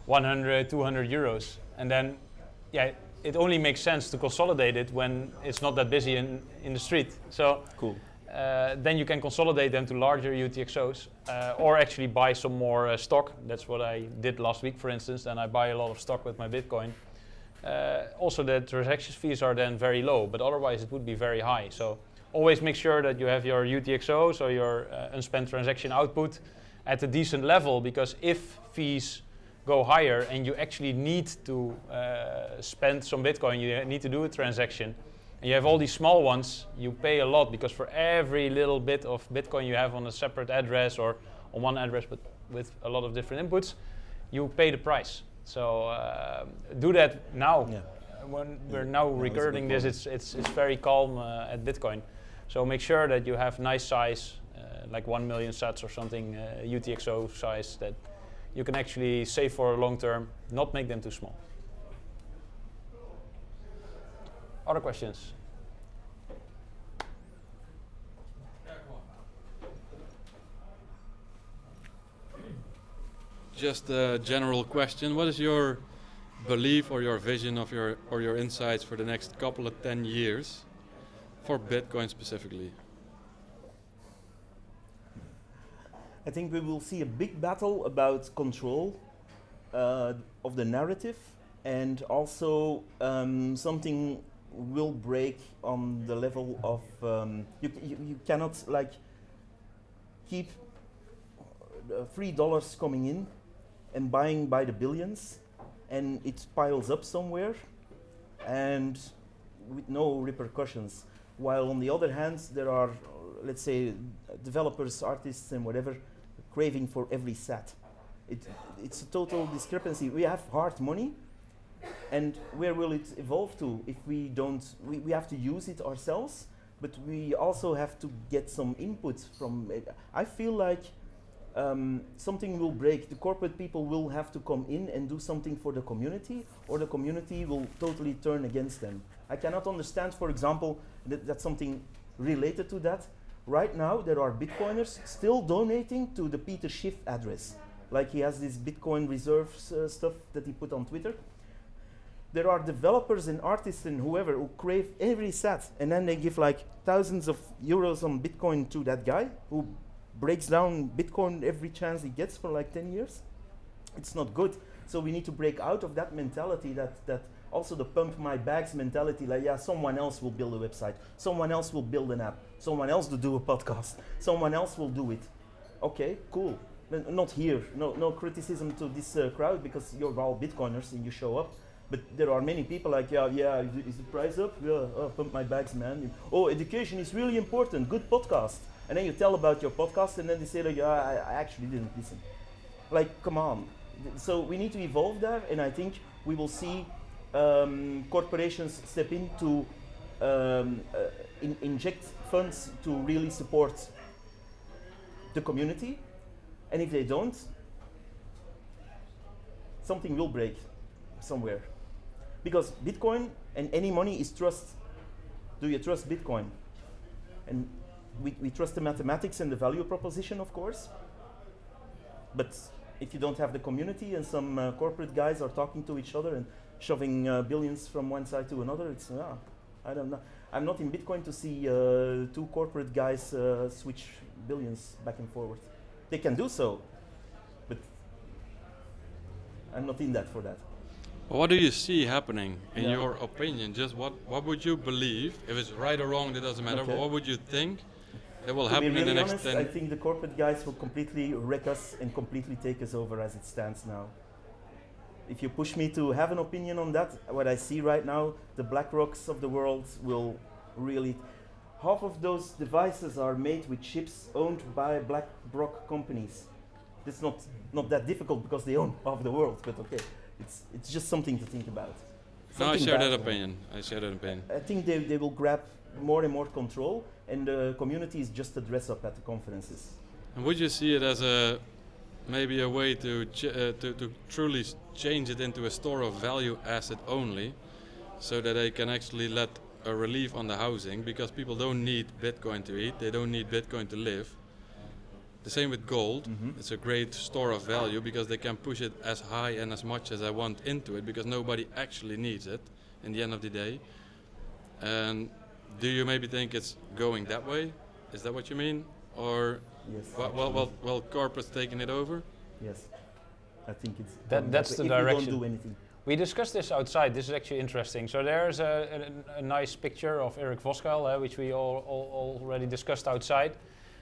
100, 200 euros. And then, yeah, it only makes sense to consolidate it when it's not that busy in the street. So cool. Then you can consolidate them to larger UTXOs or actually buy some more stock. That's what I did last week, for instance. Then I buy a lot of stock with my Bitcoin. Also, the transaction fees are then very low, but otherwise it would be very high. So always make sure that you have your UTXOs or your unspent transaction output at a decent level, because if fees go higher and you actually need to spend some Bitcoin, you need to do a transaction, and you have all these small ones, you pay a lot, because for every little bit of Bitcoin you have on a separate address or on one address but with a lot of different inputs, you pay the price. So do that now. Yeah. When we're now recording this, it's very calm at Bitcoin. So make sure that you have nice size, like 1 million sats or something, UTXO size, that you can actually save for long term, not make them too small. Other questions? Just a general question. What is your belief or your vision of your insights for the next couple of 10 years for Bitcoin specifically? I think we will see a big battle about control of the narrative, and also something will break on the level of you cannot like keep $3 coming in and buying by the billions, and it piles up somewhere and with no repercussions, while on the other hand there are, let's say, developers, artists and whatever craving for every sat. It's a total discrepancy. We have hard money, and where will it evolve to if we don't? We have to use it ourselves, but we also have to get some input from it. I feel like something will break. The corporate people will have to come in and do something for the community, or the community will totally turn against them. I cannot understand, for example, that's something related to that. Right now, there are Bitcoiners still donating to the Peter Schiff address. Like he has this Bitcoin reserves stuff that he put on Twitter. There are developers and artists and whoever who crave every sat, and then they give like thousands of euros on Bitcoin to that guy who breaks down Bitcoin every chance he gets for like 10 years. It's not good. So we need to break out of that mentality that also the pump my bags mentality, like, yeah, someone else will build a website, someone else will build an app, someone else will do a podcast, someone else will do it. Okay, cool. Not here, no criticism to this crowd, because you're all Bitcoiners and you show up. But there are many people like, yeah, is the price up? Yeah, pump my bags, man. Oh, education is really important, good podcast. And then you tell about your podcast and then they say, like, yeah, I actually didn't listen. Like, come on. So we need to evolve there, and I think we will see corporations step in to inject funds to really support the community. And if they don't, something will break somewhere. Because Bitcoin and any money is trust. Do you trust Bitcoin? And we trust the mathematics and the value proposition, of course. But if you don't have the community and some corporate guys are talking to each other and shoving billions from one side to another, it's, I don't know. I'm not in Bitcoin to see two corporate guys switch billions back and forward. They can do so, but I'm not in that for that. Well, what do you see happening in your opinion? Just what would you believe? If it's right or wrong, that doesn't matter. Okay. What would you think that will To happen be in the really next honest, 10? I think the corporate guys will completely wreck us and completely take us over as it stands now. If you push me to have an opinion on that, what I see right now, the BlackRocks of the world will really... Half of those devices are made with chips owned by BlackRock companies. It's not that difficult because they own half the world, but okay. It's just something to think about. No, I Something share bad that will opinion. I share that opinion. I think they will grab more and more control, and the community is just a dress up at the conferences. And would you see it as maybe a way to truly change it into a store of value asset only, so that they can actually let a relief on the housing, because people don't need Bitcoin to eat, they don't need Bitcoin to live. The same with gold. It's a great store of value because they can push it as high and as much as I want into it, because nobody actually needs it in the end of the day. And do you maybe think it's going that way? Is that what you mean? Or Yes. well, corporates taking it over? Yes. I think it's That's the if direction. we don't do anything. We discussed this outside. This is actually interesting. So there's a nice picture of Eric Voskuil, which we all already discussed outside.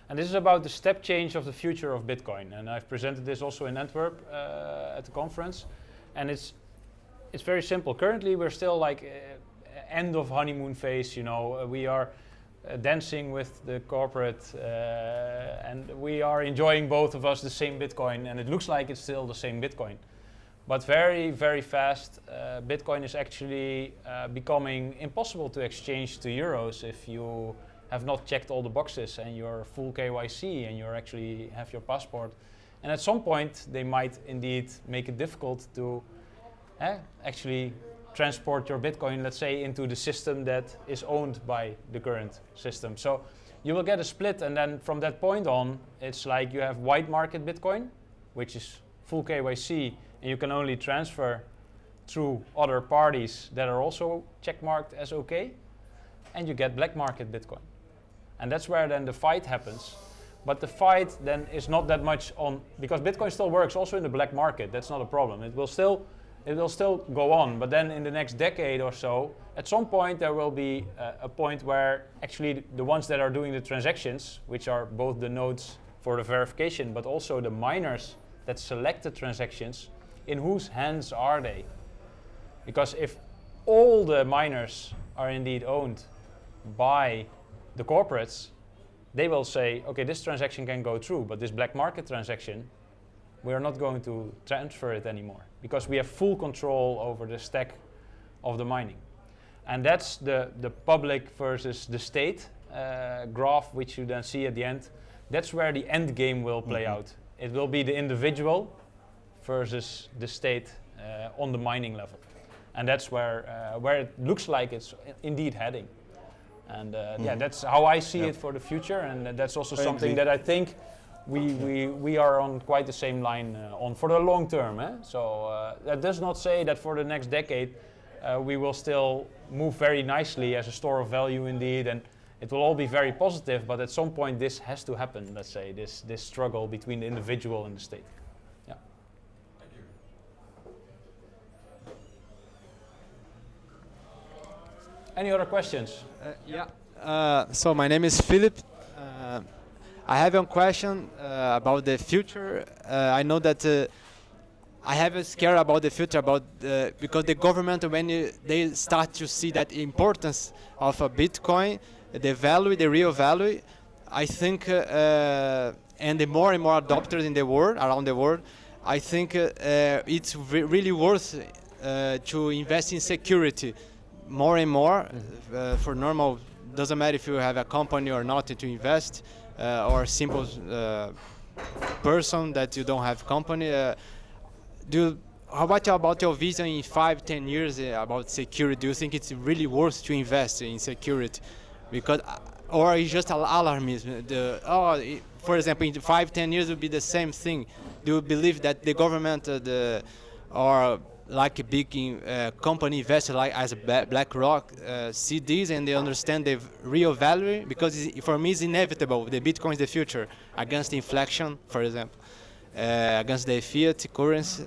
And this is about the step change of the future of Bitcoin. And I've presented this also in Antwerp at the conference. And it's very simple. Currently, we're still like end of honeymoon phase. You know, we are dancing with the corporate, and we are enjoying, both of us, the same Bitcoin. And it looks like it's still the same Bitcoin. But very, very fast, Bitcoin is actually becoming impossible to exchange to euros if you have not checked all the boxes and you're full KYC and you actually have your passport. And at some point, they might indeed make it difficult to actually transport your Bitcoin, let's say, into the system that is owned by the current system. So you will get a split, and then from that point on, it's like you have white market Bitcoin, which is full KYC, and you can only transfer through other parties that are also checkmarked as okay, and you get black market Bitcoin. And that's where then the fight happens. But the fight then is not that much on, because Bitcoin still works also in the black market, that's not a problem. It will still go on, but then in the next decade or so, at some point there will be a point where actually the ones that are doing the transactions, which are both the nodes for the verification, but also the miners that select the transactions, in whose hands are they? Because if all the miners are indeed owned by the corporates, they will say, okay, this transaction can go through, but this black market transaction, we are not going to transfer it anymore, because we have full control over the stack of the mining. And that's the public versus the state graph, which you then see at the end. That's where the end game will play out. It will be the individual versus the state on the mining level. And that's where it looks like it's indeed heading. And yeah, that's how I see it for the future, and that's also something that I think we are on quite the same line on for the long term. So that does not say that for the next decade we will still move very nicely as a store of value indeed, and it will all be very positive, but at some point this has to happen, let's say, this struggle between the individual and the state. Yeah. Any other questions? So my name is Philip. I have one question about the future. I know that I have a scare about the future because the government, when they start to see that importance of a Bitcoin, the value, the real value, I think, and the more and more adopters in the world, around the world, I think it's really worth to invest in security more and more for normal. Doesn't matter if you have a company or not to invest, or a simple person that you don't have company. How about your vision in 5-10 years about security? Do you think it's really worth to invest in security? Because, or is just alarmism? For example, in 5-10 years will be the same thing. Do you believe that the government or like a big company investor like as BlackRock see this and they understand the real value? Because for me it's inevitable. The Bitcoin is the future against inflation, for example, against the fiat currency.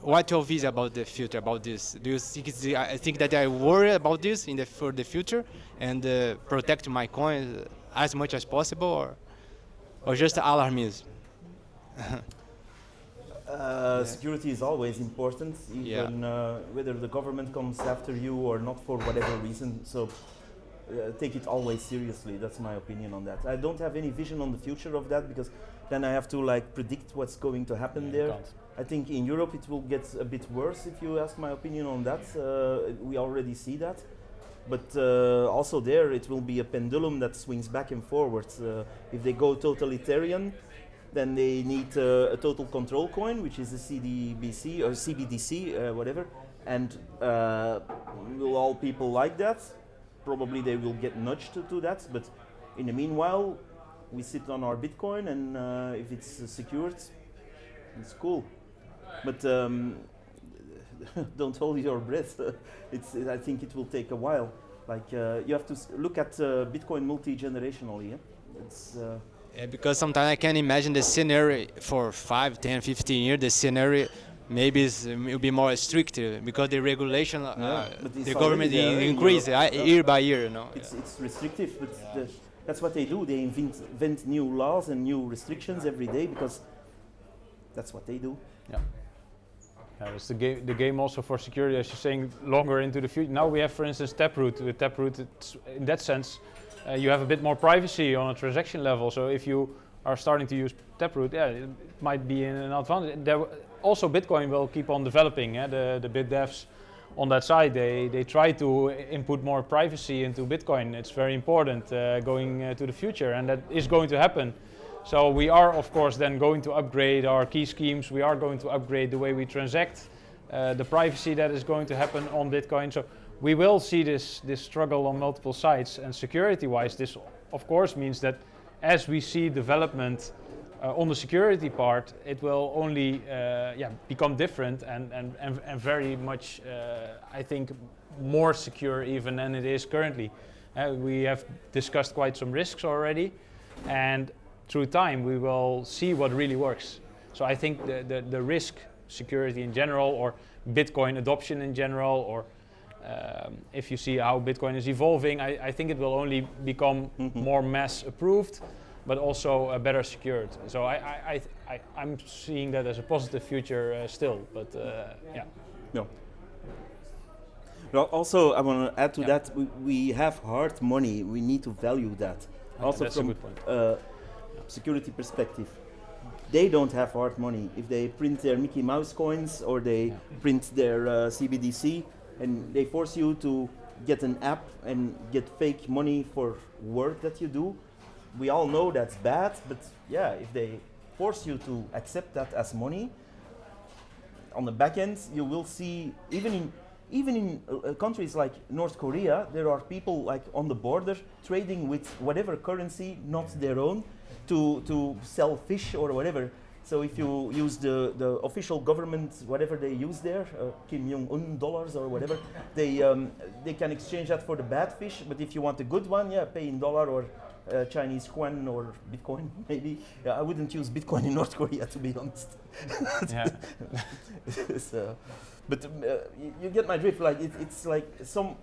What's your vision about the future, about this? Do you think I think that I worry about this for the future and protect my coins as much as possible, or just alarmism? Security is always important, even whether the government comes after you or not for whatever reason. So take it always seriously. That's my opinion on that. I don't have any vision on the future of that because then I have to like predict what's going to happen there. I think in Europe it will get a bit worse if you ask my opinion on that. We already see that. But also there it will be a pendulum that swings back and forward. If they go totalitarian, then they need a total control coin, which is a CDBC or CBDC, whatever. And will all people like that? Probably they will get nudged to that. But in the meanwhile, we sit on our Bitcoin, and if it's secured, it's cool. But don't hold your breath. I think it will take a while. Like you have to look at Bitcoin multi-generationally. Yeah? Because sometimes I can imagine the scenario for 5, 10, 15 years, the scenario maybe will be more strict because the regulation, the government increase year by year. You know. It's restrictive, but that's what they do. They invent new laws and new restrictions every day because that's what they do. Yeah. It's the game also for security, as you're saying, longer into the future. Now we have, for instance, Taproot. With Taproot, in that sense, you have a bit more privacy on a transaction level. So if you are starting to use Taproot, it might be an advantage. Also, Bitcoin will keep on developing. The BitDevs on that side, they try to input more privacy into Bitcoin. It's very important going to the future, and that is going to happen. So we are, of course, then going to upgrade our key schemes. We are going to upgrade the way we transact, the privacy that is going to happen on Bitcoin. So we will see this struggle on multiple sides. And security-wise, this, of course, means that as we see development on the security part, it will only become different and very much, I think, more secure even than it is currently. We have discussed quite some risks already, and through time we will see what really works. So I think the risk security in general, or Bitcoin adoption in general, or if you see how Bitcoin is evolving, I think it will only become more mass approved, but also better secured. So I'm seeing that as a positive future still, but yeah. No. Well, also, I want to add to that, we have hard money, we need to value that. Also that's from a good point. Security perspective. They don't have hard money. If they print their Mickey Mouse coins or they print their CBDC and they force you to get an app and get fake money for work that you do, we all know that's bad, but yeah, if they force you to accept that as money, on the back end you will see, even in countries like North Korea, there are people like on the border trading with whatever currency, not their own, to sell fish or whatever. So if you use the official government, whatever they use there, Kim Jong-un dollars or whatever, they can exchange that for the bad fish. But if you want a good one, pay in dollar or Chinese yuan or Bitcoin, maybe. Yeah, I wouldn't use Bitcoin in North Korea, to be honest. Yeah. But you get my drift. Like it's like some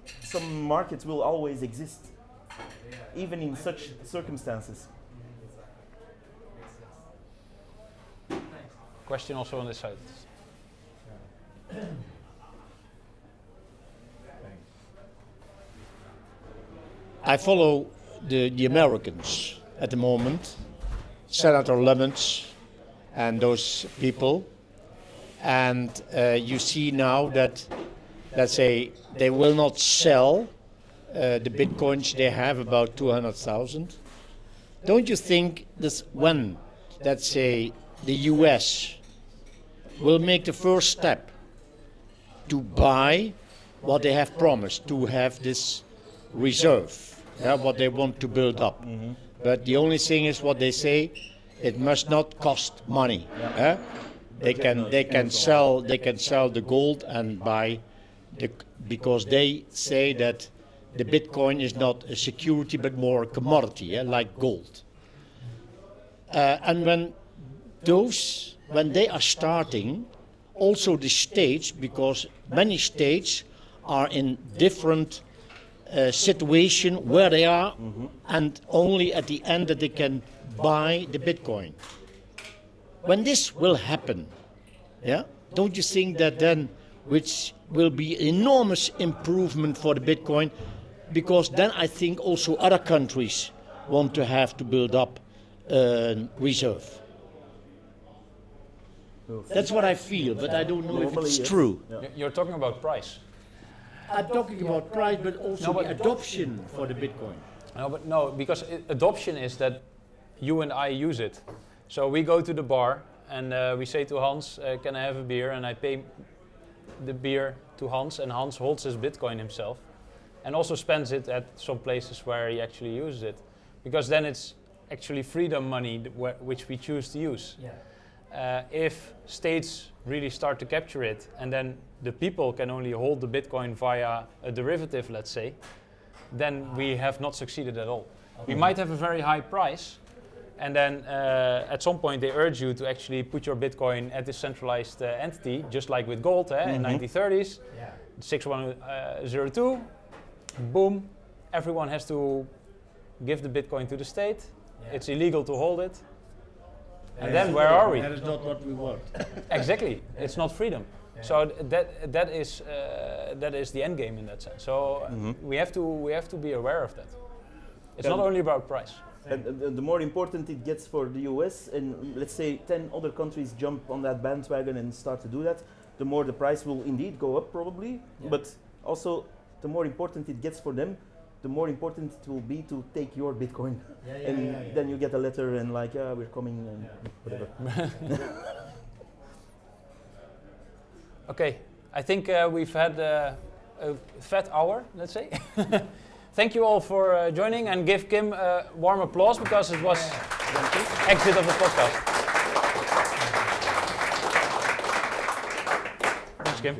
markets will always exist, even in such circumstances. Question also on this side. I follow the Americans at the moment, Senator Lemons and those people. And you see now that, let's say, they will not sell the bitcoins they have, about 200,000. Don't you think this, when, let's say, the US will make the first step to buy what they have promised, to have this reserve, what they want to build up? But the only thing is what they say, it must not cost money. They can sell the gold and buy because they say that the Bitcoin is not a security but more a commodity, like gold. And when they are starting, also the states, because many states are in different situation where they are, and only at the end that they can buy the Bitcoin. When this will happen, don't you think that then, which will be enormous improvement for the Bitcoin, because then I think also other countries want to have to build up a reserve. That's what I feel, but I don't know if it's true. You're talking about price. I'm talking about price, but also the adoption for the Bitcoin. No, because adoption is that you and I use it. So we go to the bar and we say to Hans, can I have a beer? And I pay the beer to Hans, and Hans holds his Bitcoin himself and also spends it at some places where he actually uses it. Because then it's actually freedom money which we choose to use. If states really start to capture it, and then the people can only hold the Bitcoin via a derivative, let's say, then we have not succeeded at all. We might have a very high price, and then at some point they urge you to actually put your Bitcoin at this centralized entity, just like with gold in 1930s, 6102, boom, everyone has to give the Bitcoin to the state. It's illegal to hold it. And then where are we? That is not what we want. Exactly, it's not freedom. So that is the end game in that sense. So we have to be aware of that. It's not only about price. And the more important it gets for the US, and let's say 10 other countries jump on that bandwagon and start to do that, the more the price will indeed go up probably. But also, the more important it gets for them, the more important it will be to take your Bitcoin. Then you get a letter and like, we're coming and whatever. Okay, I think we've had a fat hour, let's say. Thank you all for joining, and give Kim a warm applause because it was exit of the podcast. Thanks, Kim.